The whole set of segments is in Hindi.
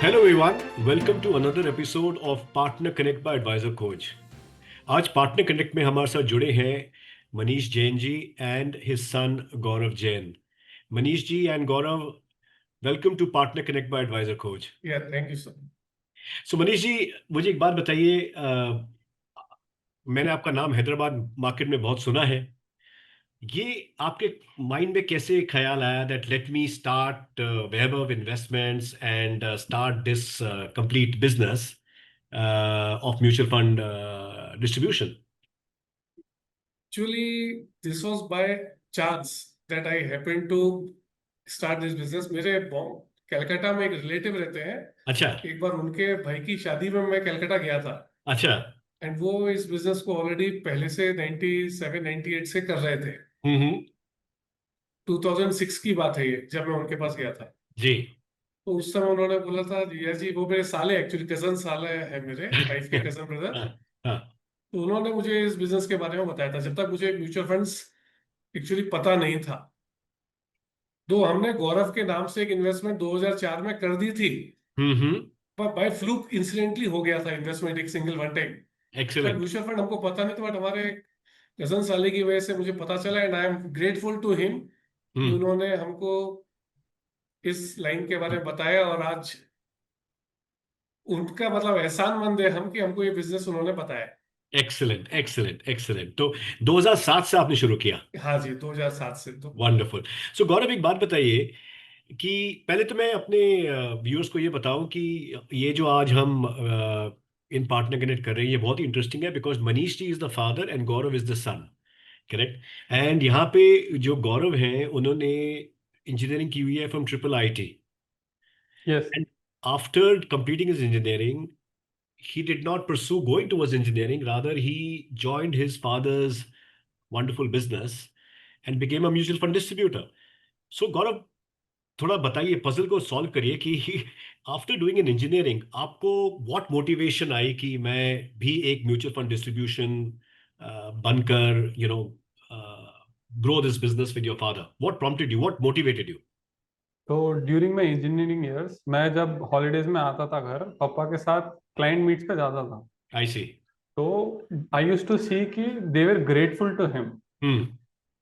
Hello everyone, welcome to another episode of Partner Connect by Advisor Coach. आज पार्टनर कनेक्ट में हमारे साथ जुड़े हैं Manish Jain ji and his son Gaurav Jain. Manish ji and Gaurav, welcome to partner connect by advisor coach. Yeah, thank you, sir. So Manish ji, मुझे एक बात बताइए. मैंने आपका नाम हैदराबाद मार्केट में बहुत सुना है. ये आपके माइंड में कैसे ख्याल आया that let me start Vaibhav investments and start this complete business of mutual fund distribution? Actually, this was by chance that I happened to start this business. मेरे कलकत्ता में एक रिलेटिव रहते हैं. अच्छा. एक बार उनके भाई की शादी में मैं कलकत्ता गया था. अच्छा. एंड वो इस बिजनेस को ऑलरेडी पहले से 97 98 से कर रहे थे. 2006 की बात है ये, जब मैं उनके पास गया था जी. तो उस समय उन्होंने बोला था यार जी, वो मेरे साले, एक्चुअली कजन साले है मेरे वाइफ के कजन ब्रदर. हाँ. तो उन्होंने मुझे इस बिजनेस के बारे में बताया था, जब तक मुझे म्यूचुअल फंड्स एक्चुअली पता नहीं था. तो हमने गौरव के नाम से एक इन्वेस्टमेंट 2004 में कर दी थी, पर बाय फ्लूक इंसिडेंटली हो गया था इन्वेस्टमेंट, एक single one time. Excellent. Mutual fund हमको पता नहीं था, बट हमारे कजन साले की वजह से मुझे पता चला. And I am grateful to him कि उन्होंने हमको इस लाइन के बारे में बताया, और आज उनका मतलब एहसानमंद है हम कि हमको ये बिजनेस उन्होंने बताया. Excellent excellent excellent. तो 2007 से आपने शुरू किया? हाँ जी, 2007 से. तो वंडरफुल. सो गौरव, एक बात बताइए कि पहले तो मैं अपने व्यूअर्स को ये बताऊं कि ये जो आज हम इन पार्टनर कनेक्ट कर रहे हैं, ये बहुत ही इंटरेस्टिंग है because Manish ji is the father and Gaurav is the son. Correct. And यहाँ पे जो गौरव हैं, उन्होंने इंजीनियरिंग की हुई है from triple IT. Yes. And after completing his engineering, he did not pursue going towards engineering. Rather, he joined his father's wonderful business and became a mutual fund distributor. So, Gaurav, थोड़ा बताइए, पजल को सॉल्व करिए कि आफ्टर डूइंग इन इंजीनियरिंग आपको व्हाट मोटिवेशन आई कि मैं भी एक म्यूचुअल फंड डिस्ट्रीब्यूशन बनकर grow this business with your father. What prompted you, what motivated you? तो ड्यूरिंग माई इंजीनियरिंग ईयर्स, मैं जब हॉलीडेज में आता था घर, पापा के साथ क्लाइंट मीट्स पे जाता था. आई सी. तो आई यूज्ड टू सी कि they were grateful to him.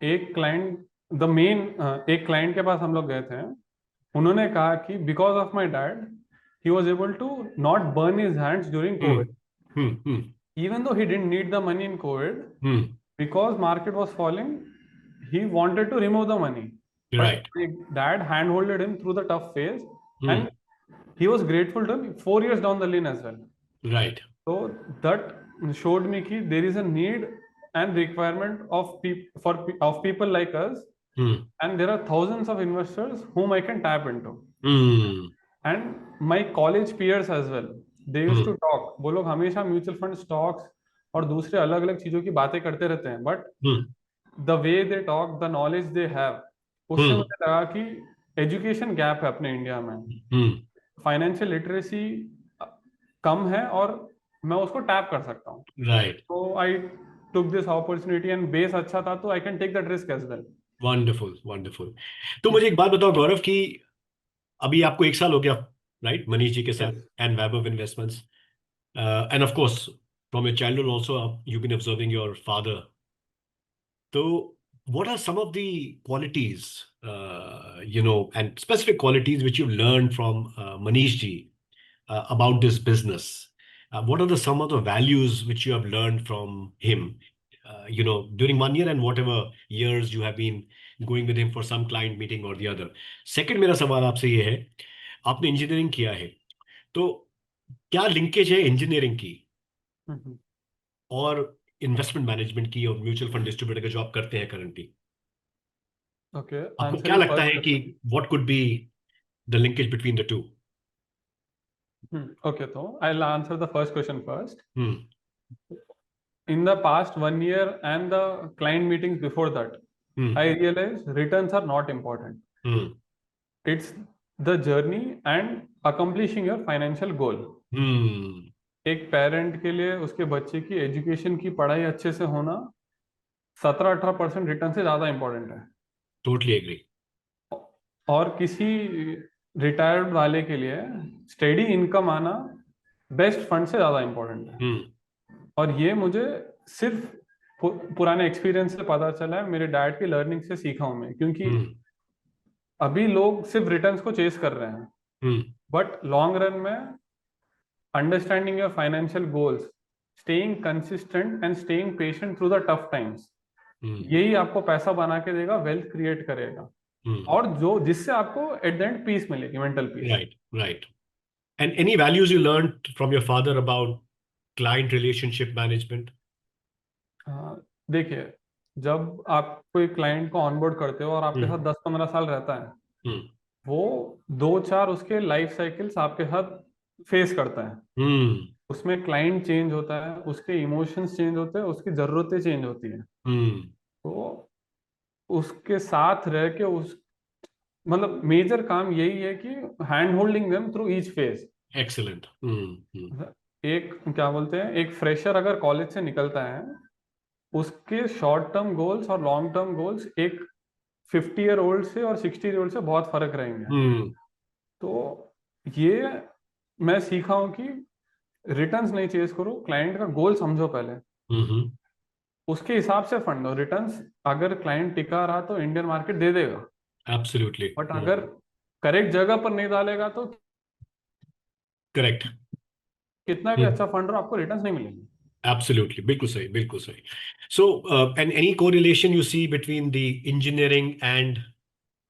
एक क्लाइंट के पास हम लोग गए थे. उन्होंने कहा कि because of my dad he was able to not burn his hands during Covid, even though he didn't need the money in COVID, because market was falling, he wanted to remove the money. Right. But my dad handholded him through the tough phase, and he was grateful to him 4 years down the lane as well. Right. So that showed me that there is a need and requirement of people like us, and there are thousands of investors whom I can tap into. And my college peers as well, they used to talk. वो लोग हमेशा म्यूचुअल फंड, स्टॉक्स और दूसरे अलग अलग चीजों की बातें करते रहते हैं, but the way they talk, the knowledge they have, उससे मुझे लगा कि एजुकेशन गैप है अपने इंडिया में. फाइनेंशियल लिटरेसी कम है और मैं उसको टैप कर सकता हूँ. राइट. तो I took this opportunity and base अच्छा था, तो I can take that risk as well. Wonderful wonderful. तो मुझे एक बात बताओ गौरव कि अभी आपको 1 साल हो गया, राइट, मनीष जी के साथ and Vaibhav investments, and of course from your childhood also you been observing your father. तो what are some of the qualities, and specific qualities which you've learned from Manish ji about this business? What are some of the values which you have learned from him, during 1 year and whatever years you have been going with him for some client meeting or the other? Second, मेरा सवाल आपसे ये है, आपने इंजीनियरिंग किया है, तो क्या लिंकेज है इंजीनियरिंग की और इन्वेस्टमेंट मैनेजमेंट की और म्यूचुअल फंड डिस्ट्रीब्यूटर का जो आप करते हैं करंटली? Okay. आपको क्या लगता है कि what could be the linkage between the two? Okay, so I'll answer the first question first. In the past 1 year and the client meetings before that, I realized returns are not important. It's the journey and accomplishing your financial goal. एक पेरेंट के लिए उसके बच्चे की एजुकेशन की पढ़ाई अच्छे से होना 17-18% रिटर्न से ज्यादा इंपॉर्टेंट है. Totally agree. और किसी रिटायर्ड वाले के लिए स्टेडी इनकम आना बेस्ट फंड से ज्यादा इंपॉर्टेंट है। और ये मुझे सिर्फ पुराने एक्सपीरियंस से पता चला है, मेरे डैड की लर्निंग से सीखा हूं मैं, क्योंकि अभी लोग सिर्फ रिटर्न्स को चेस कर रहे हैं, बट लॉन्ग रन में understanding your financial goals, staying consistent and staying patient through the tough times, यही आपको पैसा बना के देगा, वेल्थ क्रिएट करेगा, और जो जिससे आपको एट द एंड पीस मिलेगी, mental peace. Right, right. And any values you learned from your father about client relationship management? देखिए, जब आप कोई क्लाइंट को ऑनबोर्ड करते हो और आपके साथ 10-15 साल रहता है, वो 2-4 उसके लाइफ साइकिल्स आपके साथ फेस करता है। उसमें क्लाइंट चेंज होता है, उसके इमोशंस चेंज होते हैं, उसकी जरूरतें चेंज होती हैं। तो उसके साथ रह के उस मतलब मेजर काम यही है कि hand holding them through each phase. Excellent. एक क्या बोलते हैं, एक फ्रेशर अगर कॉलेज से निकलता है, उसके शॉर्ट टर्म गोल्स और लॉन्ग टर्म गोल्स एक 50 ईयर ओल्ड से और 60 ईयर ओल्ड से बहुत फर्क रहेंगे। तो ये मैं सीखा हूं कि रिटर्न्स नहीं चेस करो, क्लाइंट का गोल समझो पहले, उसके हिसाब से फंड दो। रिटर्न्स अगर क्लाइंट टिका रहा तो इंडियन मार्केट दे देगा, एब्सोल्युटली। बट अगर करेक्ट जगह पर नहीं डालेगा तो करेक्ट। कितना भी अच्छा फंड हो, आपको रिटर्न्स नहीं मिलेंगे। Absolutely, बिल्कुल सही, बिल्कुल सही. So, and any correlation you see between the engineering and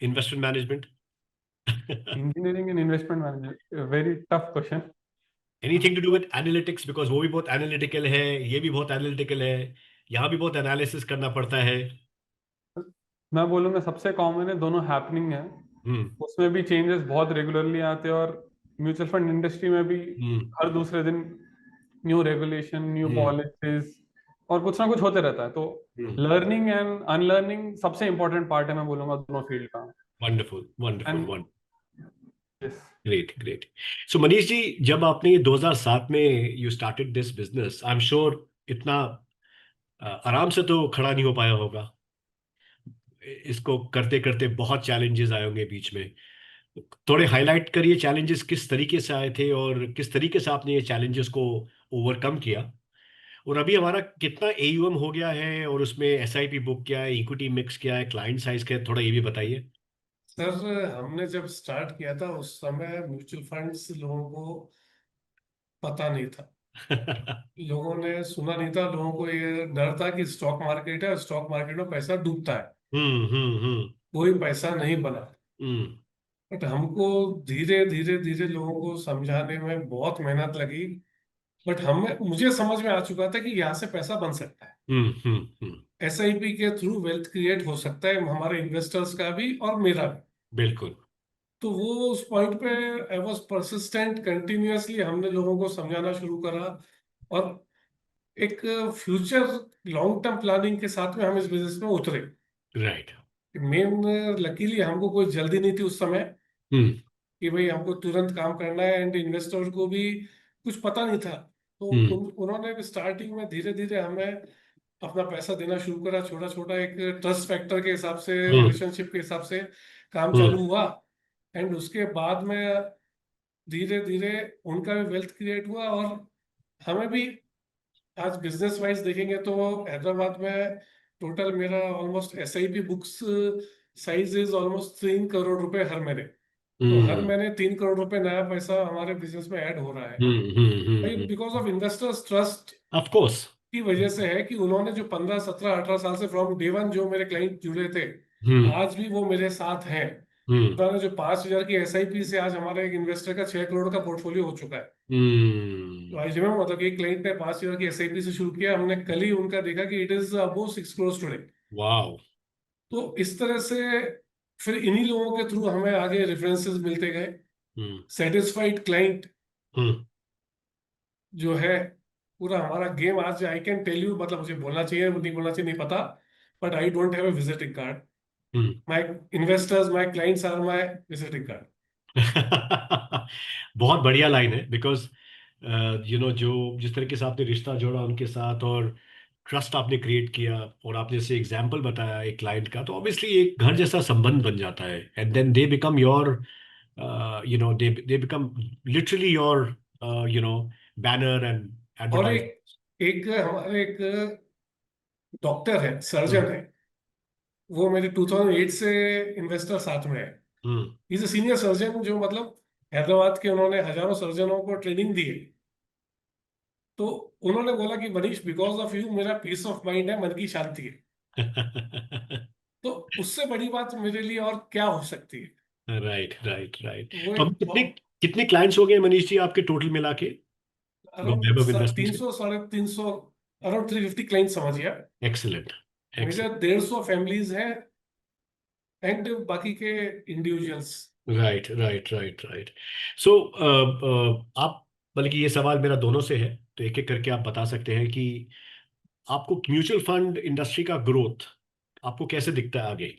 investment management? Engineering and investment management, very tough question. Anything to do with analytics? Because वो भी बहुत analytical है, ये भी बहुत analytical है, यहाँ भी बहुत analysis करना पड़ता है. मैं बोलूंगा सबसे कॉमन है, दोनों हैपनिंग है, उसमें भी चेंजेस बहुत रेगुलरली आते हैं, और म्यूचुअल फंड इंडस्ट्री में भी हर दूसरे दिन न्यू रेगुलेशन, न्यू पॉलिसीज और कुछ ना कुछ होते रहता है। तो लर्निंग एंड अनलर्निंग सबसे इंपॉर्टेंट पार्ट है, मैं बोलूंगा, दोनों फील्ड का। Wonderful, wonderful, And- wonderful. Yes. Great, great. So Manish ji, जब आपने ये 2007 में you started this business, I am sure इतना आराम से तो खड़ा नहीं हो पाया होगा। इसको करते करते बहुत चैलेंजेस आए होंगे बीच में। थोड़े हाईलाइट करिए, चैलेंजेस किस तरीके से आए थे और किस तरीके से आपने ये चैलेंजेस को ओवरकम किया। और अभी हमारा कितना एयूएम हो गया है, और उसमें एसआईपी बुक क्या है, इक्विटी मिक्स क्या है, क्लाइंट साइज क्या है, थोड़ा ये भी बताइए। सर, हमने जब स्टार्ट किया था उस समय म्यूचुअल फंड्स लोगों को पता नहीं था। लोगों ने सुना नहीं था, लोगों को ये डर था कि स्टॉक मार्केट है, स्टॉक मार्केट में पैसा डूबता है, कोई पैसा नहीं बना। हम्म। बट हमको धीरे धीरे धीरे लोगों को समझाने में बहुत मेहनत लगी। बट हमें मुझे समझ में आ चुका था कि यहाँ से पैसा बन सकता है, एसआईपी के थ्रू वेल्थ क्रिएट हो सकता है, हमारे इन्वेस्टर्स का भी और मेरा भी। बिल्कुल। तो वो उस पॉइंट पे आई वॉज परसिस्टेंट, कंटिन्यूअसली हमने लोगों को समझाना शुरू करा, और एक फ्यूचर लॉन्ग टर्म प्लानिंग के साथ में हम इस बिजनेस में उतरे। राइट। मेन लकीली हमको कोई जल्दी नहीं थी उस समय कि भाई हमको तुरंत काम करना है, एंड इन्वेस्टर को भी कुछ पता नहीं था। तो उन्होंने स्टार्टिंग में धीरे धीरे हमें अपना पैसा देना शुरू करा, छोटा छोटा, एक ट्रस्ट फैक्टर के हिसाब से, रिलेशनशिप के हिसाब से काम चालू हुआ। एंड उसके बाद में धीरे धीरे उनका भी वेल्थ क्रिएट हुआ, और हमें भी आज बिजनेस वाइज देखेंगे तो हैदराबाद में टोटल मेरा almost SIP books size is almost 3 crore रुपए हर महीने। तो हर महीने 3 करोड़ रुपए नया पैसा हमारे बिजनेस में ऐड हो रहा है, भाई because of investors trust of course की वजह से है, कि उन्होंने जो 15 17 18 साल से फ्रॉम डे वन जो मेरे क्लाइंट जुड़े थे, आज भी वो मेरे साथ हैं। उन्होंने जो 5,000 की एसआईपी से आज हमारे एक इन्वेस्टर का 6 करोड़ का पोर्टफोलियो हो चुका है। तो आई रिमेम्बर, मतलब एक क्लाइंट ने 5,000 की एसआईपी से शुरू किया, हमने कल ही उनका देखा कि it is above 6 crore today. Wow. तो इस तरह से फिर इन्हीं लोगों के थ्रू हमें आगे रेफरेंसेस मिलते गए। सेटिस्फाइड क्लाइंट जो है, पूरा हमारा गेम आज आई कैन टेल यू, मतलब मुझे बोलना चाहिए नहीं बोलना चाहिए नहीं पता, but I don't have a visiting card. My investors, my clients are my visiting card. बहुत बढ़िया लाइन है, बिकॉज जो जिस तरीके से आपने रिश्ता जोड़ा उनके साथ, और ट्रस्ट आपने क्रिएट किया, और आपने जैसे एग्जाम्पल बताया एक क्लाइंट का, तो ऑब्वियसली एक घर जैसा संबंध बन जाता है, and then they become your they become literally your banner and और advertise. एक हमारे एक डॉक्टर है, सर्जन Hmm. है, वो मेरे 2008 से इन्वेस्टर साथ में है। Hmm. Is a senior surgeon, जो मतलब हैदराबाद के उन्होंने हजारों सर्जनों को ट्रेनिंग दी है। तो उन्होंने बोला कि मनीष, बिकॉज ऑफ यू मेरा पीस ऑफ माइंड है, मन की शांति है। तो उससे बड़ी बात मेरे लिए और क्या हो सकती है। Right, right, right. वो तो अभी एक कितने कितने क्लाइंट्स हो गए मनीष जी आपके टोटल मिला के अराउंड वैभव इन्वेस्टमेंट से? 300 350, अराउंड 350 क्लाइंट समझिए। एक्सीलेंट, मेरे एक्सीलेंट। 150 फैमिलीज हैं एंड बाकी के individuals. Right, right, right, right. So आप, बल्कि ये सवाल मेरा दोनों से है, तो एक एक करके आप बता सकते हैं कि आपको म्यूचुअल फंड इंडस्ट्री का ग्रोथ आपको कैसे दिखता है आगे?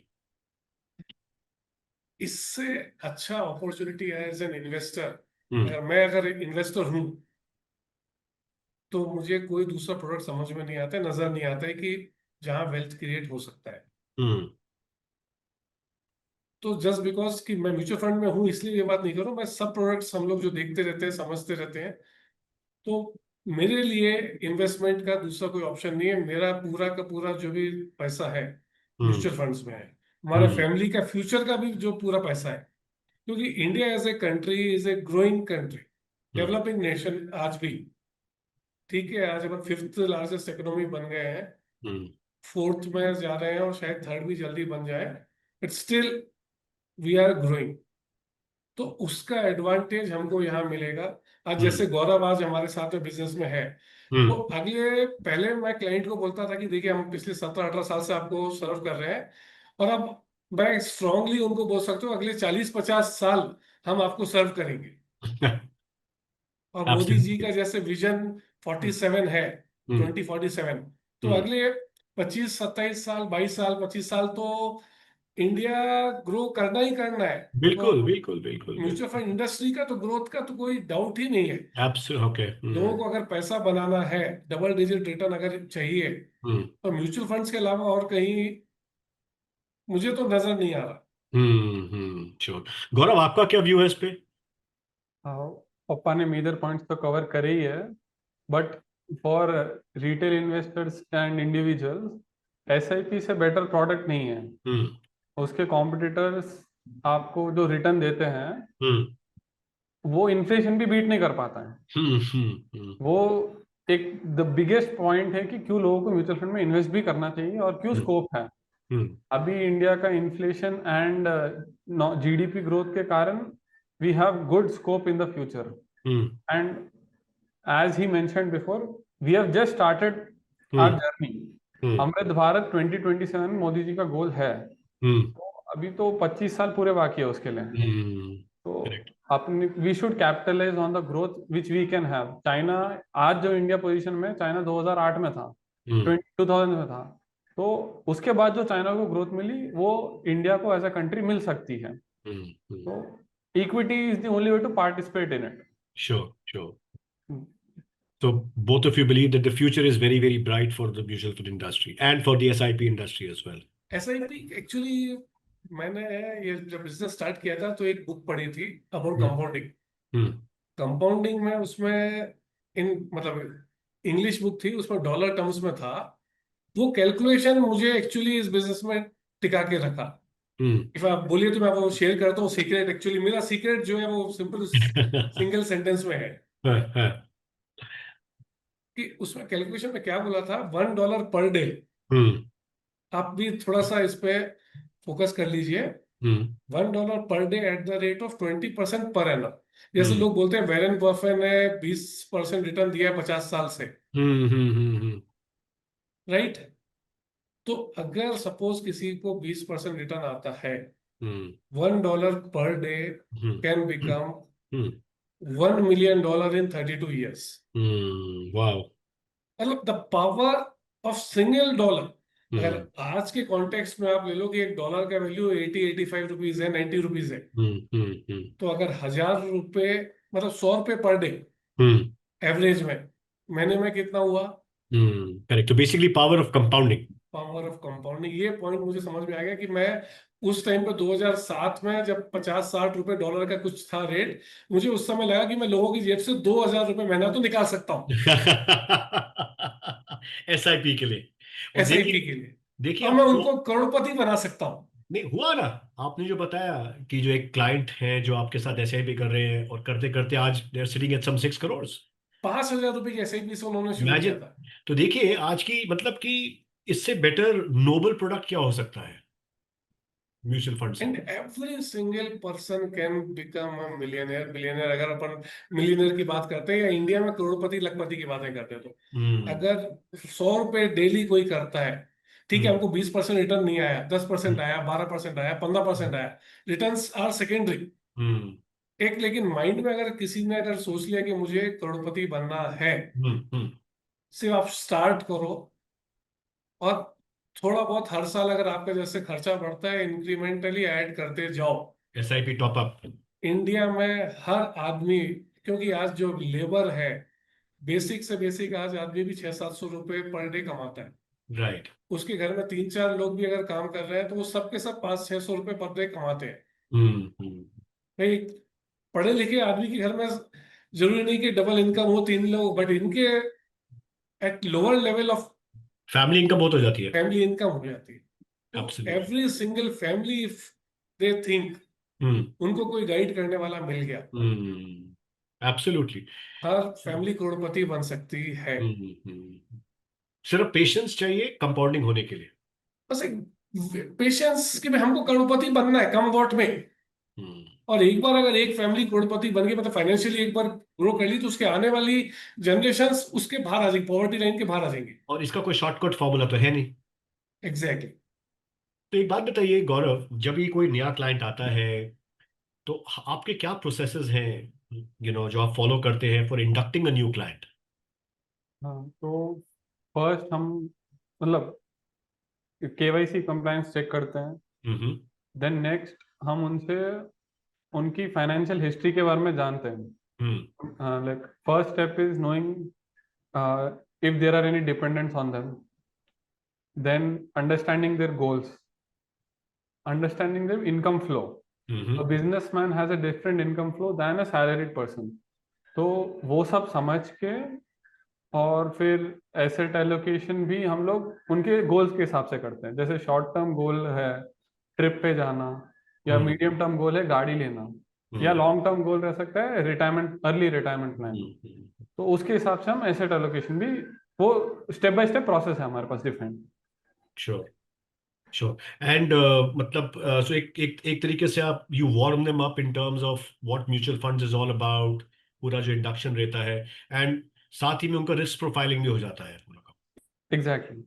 इससे अच्छा अपॉर्चुनिटी है एज एन इन्वेस्टर। हम्म। अगर इन्वेस्टर हूं, तो मुझे कोई दूसरा प्रोडक्ट समझ में नहीं आता, नजर नहीं आता है कि जहां वेल्थ क्रिएट हो सकता है। हम्म। तो जस्ट बिकॉज कि मैं म्यूचुअल फंड में हूं इसलिए ये बात नहीं करूं, मैं सब प्रोडक्ट्स हम लोग जो देखते रहते हैं, समझते रहते हैं। तो मेरे लिए इन्वेस्टमेंट का दूसरा कोई ऑप्शन नहीं है। मेरा पूरा का पूरा जो भी पैसा है हम्म। म्यूचुअल फंड्स में है। हमारे हम्म। फैमिली का फ्यूचर का भी जो पूरा पैसा है, क्योंकि India as a country is a growing country, hmm. Developing nation आज भी। ठीक है, आज हम फिफ्थ लार्जेस्ट इकोनॉमी बन गए हैं, हम्म। फोर्थ में जा रहे हैं और शायद थर्ड भी जल्दी बन जाए, but still we are growing. तो उसका एडवांटेज हमको यहाँ मिलेगा। आज हम्म। जैसे गौरव आज हमारे साथ में बिजनेस में है, वो हम्म। पहले मैं क्लाइंट को बोलता था कि देखिए हम पिछले 17-18 साल से आपको सर्व कर रहे हैं, और अब मैं स्ट्रांगली उनको बोल सकता हूँ अगले 40-50 साल हम आपको सर्व करेंगे। और मोदी जी का Absolutely. जैसे विजन 47 है, हम्म। 2047, तो हम्म। अगले 25-27 साल, 22 साल, 25 साल तो इंडिया ग्रो करना ही करना है। तो बिल्कुल, बिल्कुल, बिल्कुल, म्यूचुअल बिल्कुल। फंड इंडस्ट्री का तो ग्रोथ का तो कोई डाउट ही नहीं है। ओके। लोगों हम्म। को अगर पैसा बनाना है, डबल डिजिट रिटर्न अगर चाहिए, हम्म। तो म्यूचुअल फंड्स के अलावा और कहीं मुझे तो नजर नहीं आ रहा। श्योर। गौरव, आपका क्या व्यू है इस पे? हाँ, पप्पा ने मेजर पॉइंट्स तो कवर करे ही है, but for retail investors and individuals SIP से बेटर प्रोडक्ट नहीं है। हम्म। उसके कॉम्पिटिटर्स आपको जो रिटर्न देते हैं हम्म। वो इन्फ्लेशन भी बीट नहीं कर पाता है। हम्म। हम्म। वो एक द बिगेस्ट पॉइंट है कि क्यों लोगों को म्यूचुअल फंड में इन्वेस्ट भी करना चाहिए और क्यों हम्म। स्कोप है। हम्म। अभी इंडिया का इन्फ्लेशन एंड जीडीपी ग्रोथ के कारण we have good scope in the future. Hmm. And as he mentioned before, we have just started our hmm. Journey. Hmm. Amrit Bharat 2027 Modi ji का गोल है, हम्म। तो अभी तो 25 साल पूरे बाकी है उसके लिए। तो करेक्ट। अपने we should capitalise on the growth which we can have. China आज जो इंडिया पोजीशन में, चाइना 2008 में था, हम्म। 2000 में था, तो उसके बाद जो चाइना को ग्रोथ मिली वो इंडिया को एज अ कंट्री मिल सकती है। हम्म। तो equity is the only way to participate in it. Sure, sure. So both of you believe that the future is very, very bright for the mutual fund industry and for the SIP industry as well. SIP actually, मैंने ये जब बिजनेस स्टार्ट किया था तो एक बुक पढ़ी थी about Hmm. Compounding. Hmm. Compounding में उसमें इन मतलब इंग्लिश बुक थी, उसमें डॉलर टर्म्स में था। वो कैलकुलेशन मुझे एक्चुअली इस बिजनेस में टिका के रखा। Hmm. इफ आप बोलिए तो मैं वो शेयर करता हूँ सीक्रेट। एक्चुअली मेरा सीक्रेट जो है वो सिंपल सिंगल सेंटेंस में है कि उसमें कैलकुलेशन में क्या बोला था, $1 पर डे। Hmm. आप भी थोड़ा सा इस पे फोकस कर लीजिए। Hmm. $1 per day at the rate of 20% per annum. जैसे Hmm. लोग बोलते हैं वेरेन बफे ने 20% रिटर्न दिया है 50 साल से, Hmm. Hmm. राइट? तो अगर सपोज किसी को 20% रिटर्न आता है, Hmm. $1 per day Hmm. Can become Hmm. $1 million in 32 years। Hmm. Wow. मतलब the power of single dollar. अगर Hmm. आज के कॉन्टेक्स्ट में आप ले लो कि $1 का वैल्यू 80-85 रुपीज है, 90 रुपीज है, Hmm. Hmm. Hmm. तो अगर 1000 रुपए मतलब $100 पर डे Hmm. एवरेज में, महीने में कितना हुआ? Hmm. Correct. So basically, power of compounding. Power of compounding, ये पॉइंट मुझे समझ में आ गया कि मैं उस टाइम पे 2007 में जब 50-60 रुपए डॉलर का कुछ था रेट, मुझे उस समय लगा कि मैं लोगों की जेब से 2000 रुपए महीना तो निकाल सकता हूँ एसआईपी के लिए। और एसआईपी देखिए, के लिए, देखिए और आप मैं तो उनको करोड़पति बना सकता हूँ। नहीं हुआ ना। आपने जो बताया कि जो एक क्लाइंट है जो आपके साथ एसआईपी कर रहे हैं और करते करते आज they are sitting at some 6 crore. 5000 रुपए की एसआईपी से उन्होंने शुरू किया इमेजिन। था। तो देखिए आज की मतलब कि इससे बेटर नोबल प्रोडक्ट क्या हो सकता है म्यूचुअल फंड से। And every single person can become a millionaire billionaire, अगर अपन मिलियनेयर की बात करते हैं या इंडिया में करोड़पति लखपति की बातें करते हैं, तो हम्म अगर 100 रुपए डेली कोई करता है, ठीक है, हम्म हमको 20% रिटर्न नहीं आया, 10% हम्म आया, 12% आया, 15% आया, रिटर्न्स आर सेकेंडरी। हम्म एक लेकिन माइंड में अगर किसी ने अगर सोच लिया कि मुझे करोड़पति बनना है, हम्म। सिर्फ आप स्टार्ट करो, और थोड़ा बहुत हर साल अगर आपका जैसे खर्चा बढ़ता है इंक्रीमेंटली ऐड करते जाओ। SIP top up. इंडिया में हर आदमी, क्योंकि आज जो लेबर है, बेसिक से बेसिक आज आदमी भी 600-700 रुपए पर डे कमाता है। राइट। उसके घर में 3-4 लोग भी अगर काम कर रहे हैं तो वो सबके सब 500-600 रुपए पर डे कमाते हैं। हम्म। भाई, पढ़े लिखे आदमी के घर में जरूरी नहीं कि डबल इनकम हो, 3 लोग, बट इनके at lower level of family income बहुत हो जाती है। फैमिली इनकम हो जाती है। तो absolutely. Every single family, if they think, hmm उनको कोई गाइड करने वाला मिल गया, एब्सोल्युटली। हर फैमिली करोड़पति बन सकती है। सिर्फ पेशेंस चाहिए कंपाउंडिंग होने के लिए। बस एक पेशेंस कि भाई हमको करोड़पति बनना है कम वॉट में। हम्म और एक बार अगर एक फैमिली करोड़पति बन गई, मतलब फाइनेंशियली एक बार ग्रो कर ली, तो उसके आने वाली जनरेशंस उसके बाहर आ जाएंगी, पॉवर्टी लाइन के बाहर आ जाएंगे। और इसका कोई शॉर्टकट फॉर्मूला तो है नहीं। एग्जैक्टली। तो एक बात बताइए गौरव, जब भी कोई नया क्लाइंट आता है तो आपके क्या प्रोसेसेस हैं जो आप फॉलो करते हैं for inducting a new client. हाँ, तो फर्स्ट हम मतलब केवाईसी कंप्लायंस चेक करते हैं। हम्म देन नेक्स्ट हम उनसे उनकी फाइनेंशियल हिस्ट्री के बारे में जानते हैं। Like first step is knowing if there are any dependents on them, then understanding their goals, understanding their income flow. A businessman has a different income flow than a salaried person. तो वो सब समझ के और फिर एसेट एलोकेशन भी हम लोग उनके गोल्स के हिसाब से करते हैं। जैसे शॉर्ट टर्म गोल है ट्रिप पे जाना, या मीडियम टर्म गोल है गाड़ी लेना, या लॉन्ग टर्म गोल रह सकता है रिटायरमेंट, अर्ली रिटायरमेंट प्लान। तो उसके हिसाब से हम एसेट एलोकेशन भी, वो स्टेप बाय स्टेप प्रोसेस है हमारे पास डिफरेंट। Sure sure. एंड मतलब सो एक एक एक तरीके से आप you warm them up in terms of what mutual funds is all about, पूरा जो इंडक्शन रहता है, एंड साथ ही में उनका रिस्क प्रोफाइलिंग भी हो जाता है पूरा का। एग्जैक्टली।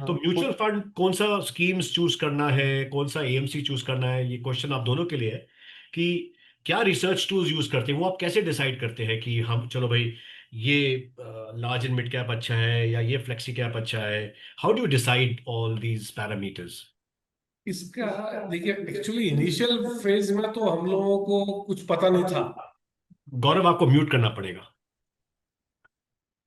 तो म्यूचुअल फंड कौन सा स्कीम्स चूज करना है, कौन सा एएमसी चूज करना है, ये क्वेश्चन आप दोनों के लिए है कि क्या रिसर्च टूल्स यूज करते हैं, वो आप कैसे डिसाइड करते हैं कि हम चलो भाई ये लार्ज एंड मिड कैप अच्छा है या ये फ्लेक्सी कैप अच्छा है। How do you decide all these parameters. इसका देखिए, एक्चुअली इनिशियल फेज में तो हम लोगों को कुछ पता नहीं था। गौरव आपको म्यूट करना पड़ेगा।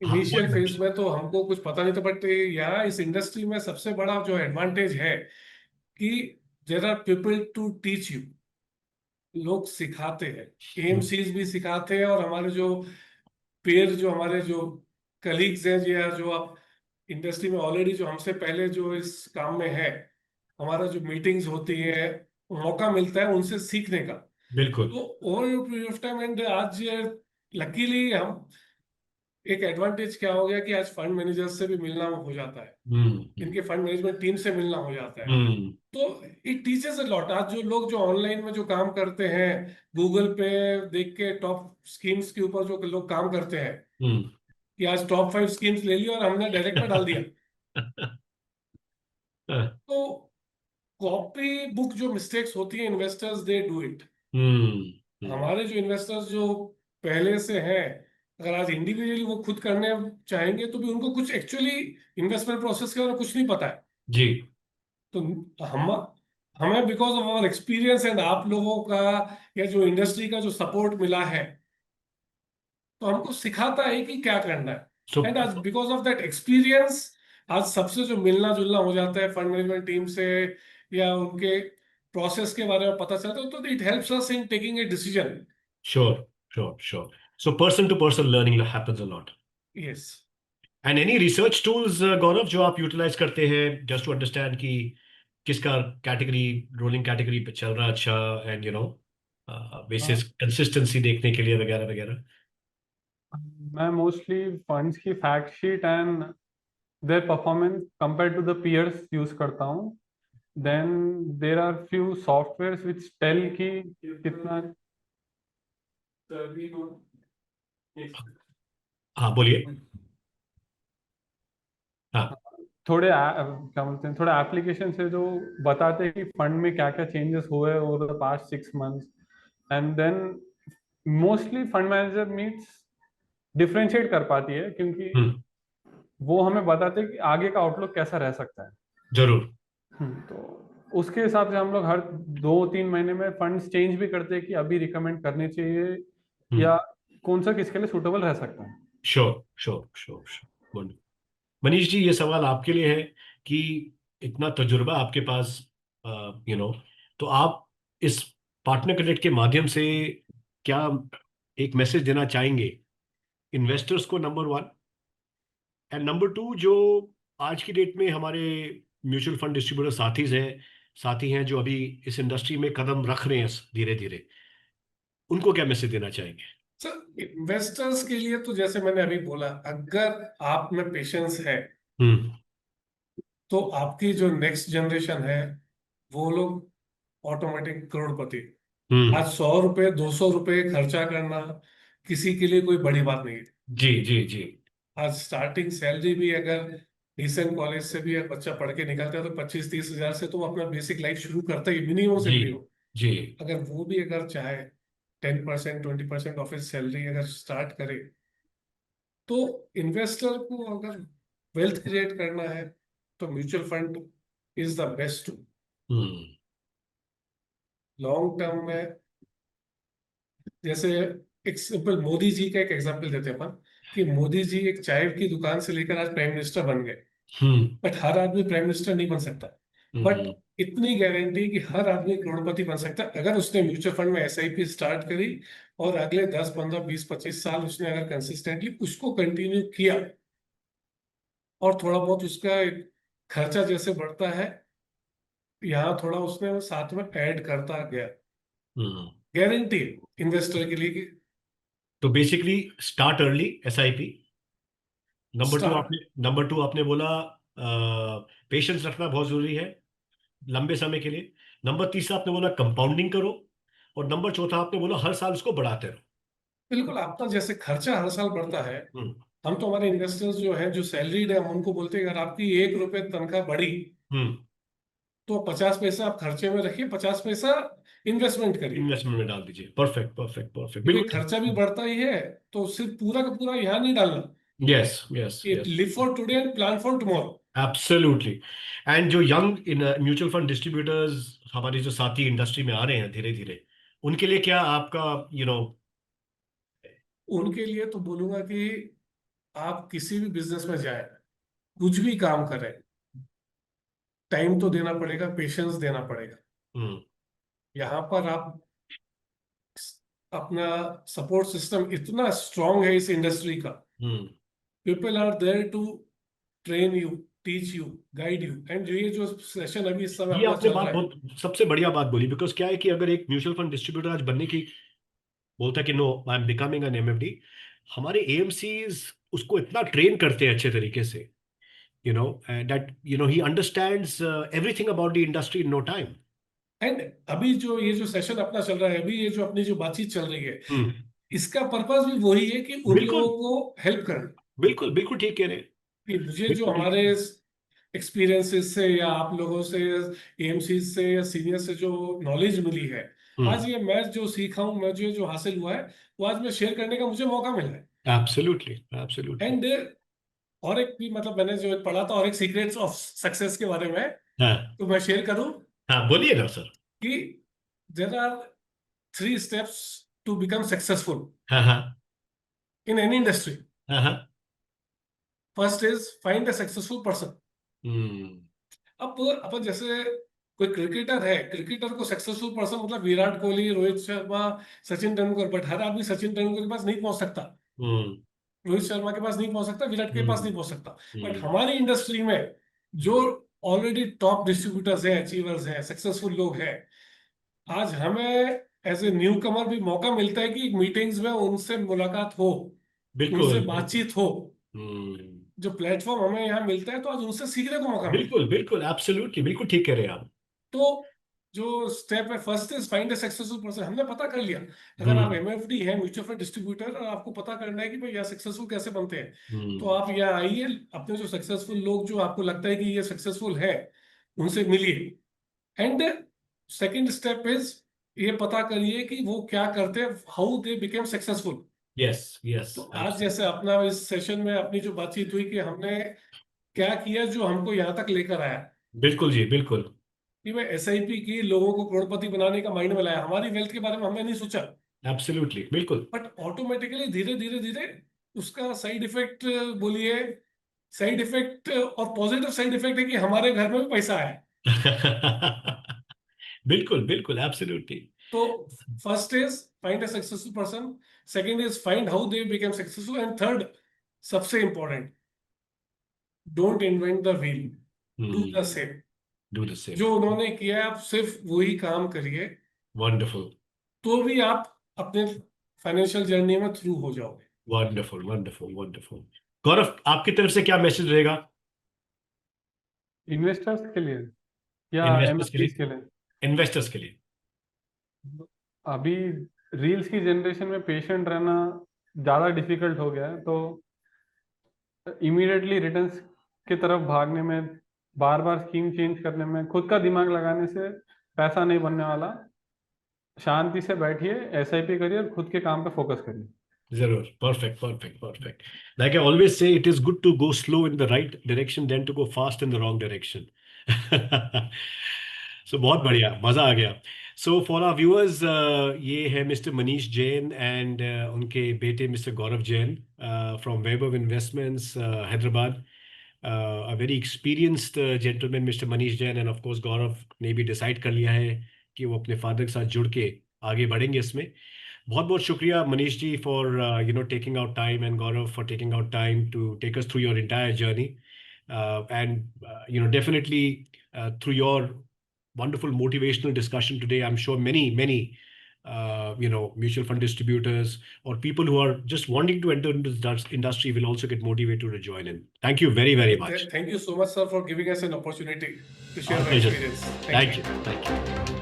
हाँ इनिशियल one फेज minute। में तो हमको कुछ पता नहीं था, बट यहाँ इस इंडस्ट्री में सबसे बड़ा जो एडवांटेज है कि there are people to teach you. लोग सिखाते हैं, एएमसीज भी सिखाते हैं, और हमारे जो पेयर, जो हमारे जो कलीग्स हैं, या जो आप इंडस्ट्री में ऑलरेडी जो हमसे पहले जो इस काम में है, हमारा जो मीटिंग्स होती है, मौका मिलता है उनसे सीखने का। बिल्कुल। तो over period of time, and आज लकीली हम, एक एडवांटेज क्या हो गया कि आज फंड मैनेजर से भी मिलना हो जाता है, हम्म इनके फंड मैनेजमेंट टीम से मिलना हो जाता है। हम्म तो इट टीचेस अ लॉट। आज जो लोग जो ऑनलाइन में जो काम करते हैं, गूगल पे देख के टॉप स्कीम्स के ऊपर जो लोग काम करते हैं, हम्म कि आज टॉप 5 स्कीम्स ले ली और हमने डायरेक्ट में डाल दिया, तो कॉपी बुक जो मिस्टेक्स होती है, इन्वेस्टर्स दे डू इट। हमारे जो इन्वेस्टर्स जो पहले से हैं, अगर आज इंडिविजुअली वो खुद करने चाहेंगे तो भी उनको कुछ एक्चुअली इन्वेस्टमेंट प्रोसेस के बारे में कुछ नहीं पता है। जी। तो हम हमें because of our experience and आप लोगों का, या जो इंडस्ट्री का जो सपोर्ट मिला है, तो हमको सिखाता है कि क्या करना है। सो एंड आज बिकॉज ऑफ दैट एक्सपीरियंस, आज सबसे जो मिलना जुलना हो जाता है फंड मैनेजमेंट टीम से या उनके प्रोसेस के बारे में पता चलता है, तो it helps us in taking a decision. Sure, sure, sure. So person to person learning happens a lot. Yes. And any research tools, Gaurav, जो आप यूटिलाइज करते हैं just to understand कि किसका कैटेगरी रोलिंग कैटेगरी पे चल रहा है अच्छा, एंड बेसिस कंसिस्टेंसी देखने के लिए वगैरह वगैरह। मैं मोस्टली फंड्स की fact sheet and their performance compare to the peers use करता हूँ। Then there are few softwares which tell कि कितना हाँ बोलिए। हाँ। थोड़े क्या बोलते हैं, थोड़े एप्लीकेशन है जो बताते हैं कि फंड में क्या क्या चेंजेस हुए over the past 6 months. And then mostly fund manager meets differentiate कर पाती है, क्योंकि हम्म। वो हमें बताते हैं कि आगे का आउटलुक कैसा रह सकता है। जरूर। तो उसके हिसाब से हम लोग हर 2-3 महीने में फंड्स चेंज भी करते हैं कि अभी रिकमेंड करने चाहिए या कौन सा किसके लिए सूटेबल रह सकता है। Sure sure sure sure. Manish ji, ये सवाल आपके लिए है कि इतना तजुर्बा आपके पास, तो आप इस पार्टनर कनेक्ट के माध्यम से क्या एक मैसेज देना चाहेंगे इन्वेस्टर्स को, number one, and number two, जो आज की डेट में हमारे म्यूचुअल फंड डिस्ट्रीब्यूटर साथी हैं जो अभी इस इंडस्ट्री में कदम रख रहे हैं धीरे धीरे, उनको क्या मैसेज देना चाहेंगे? सर इन्वेस्टर्स के लिए तो जैसे मैंने अभी बोला, अगर आप में पेशेंस है हम्म। तो आपकी जो नेक्स्ट जनरेशन है वो लोग ऑटोमेटिक करोड़पति। हम्म। आज 100 रुपए 200 रुपए खर्चा करना किसी के लिए कोई बड़ी बात नहीं है। जी जी जी। आज स्टार्टिंग सैलरी भी अगर डिसेंट कॉलेज से भी एक बच्चा पढ़ के निकलता है तो 25-30 हजार से तो वो अपना बेसिक लाइफ शुरू करता ही, मिनिमम से जी मिनिमम। जी। अगर वो भी अगर चाहे 10% 20% ऑफ हिज सैलरी अगर स्टार्ट करे, तो इन्वेस्टर को अगर वेल्थ क्रिएट करना है तो mutual fund is the best hmm. Long term में। जैसे एक सिंपल मोदी जी का एक एग्जांपल देते हैं अपन, कि मोदी जी एक चाय की दुकान से लेकर आज प्राइम मिनिस्टर बन गए। हम्म। बट हर आदमी प्राइम मिनिस्टर नहीं बन सकता। बट हम्म। इतनी गारंटी कि हर आदमी करोड़पति बन सकता है अगर उसने म्यूचुअल फंड में एसआईपी स्टार्ट करी और अगले 10 15 20 25 साल उसने अगर कंसिस्टेंटली उसको कंटिन्यू किया, और थोड़ा बहुत उसका एक खर्चा जैसे बढ़ता है यहाँ थोड़ा उसने साथ में ऐड करता गया, हम्म। गारंटी इन्वेस्टर के लिए कि तो basically start early, SIP. Start. Number two आपने बोला पेशेंस रखना बहुत जरूरी है लंबे समय के लिए। नंबर तीसरा आपने बोला कंपाउंडिंग करो। और नंबर चौथा आपने बोला हर साल उसको बढ़ाते रहो। बिल्कुल, आपका जैसे खर्चा हर साल बढ़ता है, हम्म। हम तो हमारे इन्वेस्टर्स जो है जो सैलरीड है हम उनको बोलते हैं अगर आपकी 1 रुपए तनख्वाह बढ़ी हम्म। तो 50 पैसा आप खर्चे में रखिए, 50 पैसा इन्वेस्टमेंट करिए। इन्वेस्टमेंट में डाल दीजिए। परफेक्ट परफेक्ट परफेक्ट, क्योंकि बिल्कुल खर्चा भी ठीक। बढ़ता ही है, तो सिर्फ पूरा का पूरा यहाँ नहीं डालना। यस यस ये yes. Live for today and plan for tomorrow. Absolutely. And जो यंग इन म्यूचुअल फंड डिस्ट्रीब्यूटर्स हमारे जो साथी इंडस्ट्री में आ रहे हैं धीरे धीरे, उनके लिए क्या आपका उनके लिए तो बोलूंगा कि आप किसी भी बिजनेस में जाए, कुछ भी काम करें, टाइम तो देना पड़ेगा, पेशेंस देना पड़ेगा। हम्म। यहाँ पर आप अपना सपोर्ट सिस्टम इतना स्ट्रांग है इस इंडस्ट्री का, hmm. People are there to train you, teach you, guide you. And ये जो सेशन अभी इस समय ये अपना आपने चल बात रहा है, बहुत सबसे बढ़िया बात बोली, बिकॉज क्या है कि अगर एक म्यूचुअल फंड डिस्ट्रीब्यूटर आज बनने की बोलता है कि no I am becoming an MFD, हमारे एएमसीज उसको इतना ट्रेन करते हैं अच्छे तरीके से, that he understands everything about the industry in no time. And अभी जो ये जो सेशन अपना चल रहा है, अभी ये जो अपनी जो बातचीत चल रही है, हम्म। इसका पर्पस भी वही है कि उन बिल्कुल लोगों को हेल्प करना। बिल्कुल बिल्कुल ठीक कह रहे हैं। कि मुझे जो बिल्कुल ठीक। हमारे एक्सपीरियंसेस से या आप लोगों से, एएमसी से या सीनियर से जो नॉलेज मिली है, आज हम्म। ये मैं जो सीखा हूँ, मैं जो जो हासिल हुआ है, वो आज मैं शेयर करने का मुझे मौका मिला है। Absolutely absolutely. एंड और एक भी मतलब मैंने जो पढ़ा था, और एक सीक्रेट्स ऑफ सक्सेस के बारे में हाँ तो मैं शेयर करूं हाँ, बोलिए ना सर। कि there are 3 steps to become successful हाँ हाँ इन एनी इंडस्ट्री। हाँ हाँ। First is find a successful person. Hmm. अब अपन जैसे कोई क्रिकेटर है, क्रिकेटर को सक्सेसफुल पर्सन मतलब विराट कोहली, रोहित शर्मा, सचिन तेंदुलकर, बट हर आदमी सचिन तेंदुलकर के पास नहीं पहुंच सकता, Hmm. रोहित शर्मा के पास नहीं पहुंच सकता, विराट के पास नहीं पहुंच सकता। But Hmm. हमारी इंडस्ट्री में जो ऑलरेडी टॉप डिस्ट्रीब्यूटर्स हैं, अचीवर्स हैं, सक्सेसफुल लोग हैं, आज हमें एज ए न्यू कमर भी मौका मिलता है कि मीटिंग्स में उनसे मुलाकात हो, बिल्कुल उनसे बातचीत हो। हम्म, जो प्लेटफॉर्म हमें यहाँ मिलता है तो आज उनसे सीखने को मौका मिलता है। बिल्कुल बिल्कुल एब्सोल्युटली, बिल्कुल ठीक कह रहे हैं आप। तो जो स्टेप है first is find a successful person, हमने पता कर लिया। अगर आप हम्म, एमएफडी है, म्यूचुअल फंड डिस्ट्रीब्यूटर, और आपको पता करना है कि भाई यहाँ सक्सेसफुल कैसे बनते हैं, तो हम्म, आप यहाँ आइए, अपने जो सक्सेसफुल लोग जो आपको लगता है कि ये सक्सेसफुल है उनसे मिलिए। एंड सेकंड स्टेप इज ये पता करिए कि वो क्या करते हैं, how they became successful. Yes yes तो आज जैसे अपना इस सेशन में अपनी जो बातचीत हुई कि हमने क्या किया जो हमको यहाँ तक लेकर आया, बिल्कुल जी बिल्कुल। कि मैं एसआईपी की लोगों को करोड़पति बनाने का माइंड में लाया, हमारी वेल्थ के बारे में हमने नहीं सोचा, एब्सोल्युटली बिल्कुल। बट ऑटोमेटिकली धीरे धीरे धीरे उसका साइड इफेक्ट बोलिए, साइड इफेक्ट और पॉजिटिव साइड इफेक्ट है कि हमारे घर में भी पैसा आया। बिल्कुल बिल्कुल एब्सोल्युटली। तो first is find a successful person, second is find how they become successful, and third सबसे important, don't invent the wheel, do the same. Do the same. जो उन्होंने किया आप सिर्फ वही काम करिए, वंडरफुल तो भी आप अपने फाइनेंशियल जर्नी में थ्रू हो जाओगे। Wonderful wonderful wonderful. गौरव, आपकी तरफ से क्या मैसेज रहेगा इन्वेस्टर्स के लिए या इन्वेस्टर्स के एमएफडीज लिए? के लिए? इन्वेस्टर्स के लिए। अभी रील्स की जनरेशन में पेशेंट रहना ज़्यादा डिफिकल्ट हो गया है, तो इमीडिएटली रिटर्न्स की तरफ भागने में, बार बार स्कीम चेंज करने में, खुद का दिमाग लगाने से पैसा नहीं बनने वाला। शांति से बैठिए, एसआईपी करिए और खुद के काम पे फोकस करिए। जरूर। Perfect perfect perfect. Like I always say, it is good to go slow in the right direction than to go fast in the wrong direction. So बहुत बढ़िया, मजा आ गया। सो फॉर आवर व्यूअर्स, ये है मिस्टर मनीष जैन एंड उनके बेटे mister Gaurav Jain from Vaibhav investments Hyderabad. A very experienced gentleman, Mr. Manish Jain, and of course गौरव ने भी डिसाइड कर लिया है कि वो अपने फादर के साथ जुड़ के आगे बढ़ेंगे इसमें। बहुत बहुत शुक्रिया Manish ji for taking out time, and Gaurav for taking out time to take us through your entire journey, and definitely through your wonderful motivational discussion today, I'm sure many mutual fund distributors or people who are just wanting to enter into this industry will also get motivated to join in. Thank you very very much. Thank you so much, sir, for giving us an opportunity to share Our my pleasure. experience. Thank you. Thank you.